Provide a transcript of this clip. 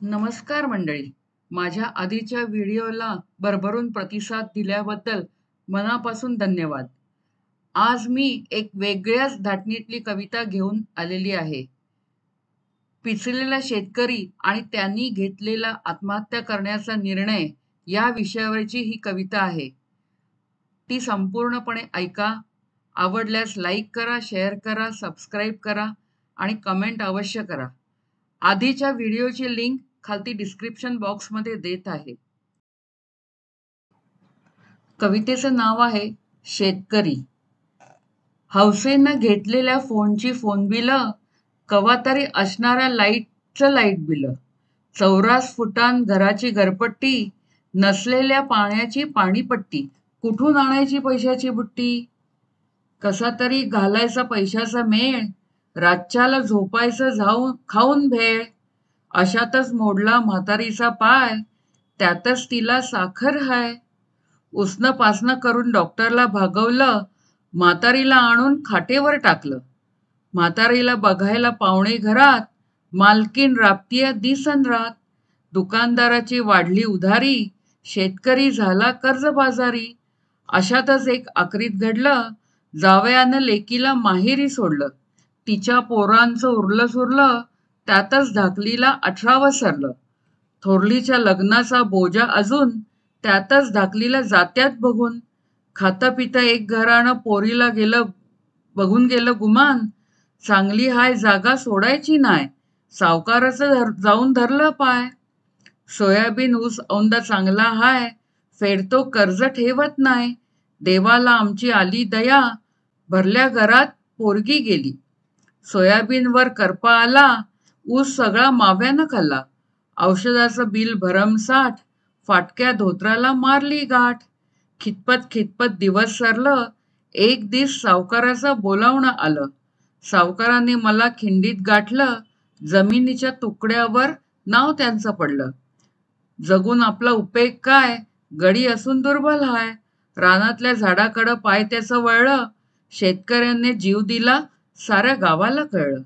नमस्कार मंडळी. माझ्या आधीच्या व्हिडिओला भरभरून प्रतिसाद दिल्याबद्दल मनापासून धन्यवाद. आज मी एक वेगळ्याच धाटणीतली कविता घेऊन आलेली आहे. पिचलेला शेतकरी आणि त्यांनी घेतलेला आत्महत्या करण्याचा निर्णय या विषयावरची ही कविता आहे. ती संपूर्णपणे ऐका. आवडल्यास लाईक करा, शेअर करा, सबस्क्राईब करा आणि कमेंट अवश्य करा. आधीच्या व्हिडिओची लिंक खालती डिस्क्रिप्शन बॉक्समध्ये देत आहे. कवितेचं नाव आहे शेतकरी. हौसेनं घेतलेल्या फोनची फोन बिल, कवा तरी असणाऱ्या लाईटचं लाईट बिल, 84 फुटांत घराची घरपट्टी, नसलेल्या पाण्याची पाणीपट्टी, कुठून आणायची पैशाची बुट्टी, कसा तरी घालायचा पैशाचा मेळ, रातच्याला झोपायचं जाऊन खाऊन भेळ, अशातच मोडला म्हातारीचा पाय, त्यातच तिला साखर हाय. उसनं पासनं करून डॉक्टरला भागवलं, म्हातारीला आणून खाटेवर टाकलं. म्हातारीला बघायला पाहुणे घरात, मालकीन राबतीय दिसन रात. दुकानदाराची वाढली उधारी, शेतकरी झाला कर्जबाजारी. अशातच एक आक्रीत घडलं, जावयानं लेकीला माहेरी सोडलं. तिच्या पोरांचं उरलं सुरलं, त्यातच धाकलीला 18 सरलं. थोरलीच्या लग्नाचा बोजा अजून, त्यातच धाकलीला जात्यात बघून. खातं पितं एक घरानं पोरीला बघून गेलं गुमान. चांगली हाय जागा सोडायची नाय, सावकाराचं जाऊन धरलं पाय. सोयाबीन ऊस औंदा चांगला हाय, फेडतो कर्ज ठेवत नाय. देवाला आमची आली दया, भरल्या घरात पोरगी गेली. सोयाबीनवर करपा आला, ऊस सगळा माव्यानं खाल्ला. औषधाचं बिल भरमसाठ, फाटक्या धोत्राला मारली गाठ. खितपत दिवस सरलं, एक दिस सावकाराचं बोलावणं आलं. सावकाराने मला खिंडीत गाठलं, जमिनीच्या तुकड्यावर नाव त्यांचं पडलं. जगून आपला उपेग काय, गडी असून दुर्बल हाय. रानातल्या झाडाकडं पाय त्याचं वळलं, शेतकऱ्यांनी जीव दिला साऱ्या गावाला कळलं.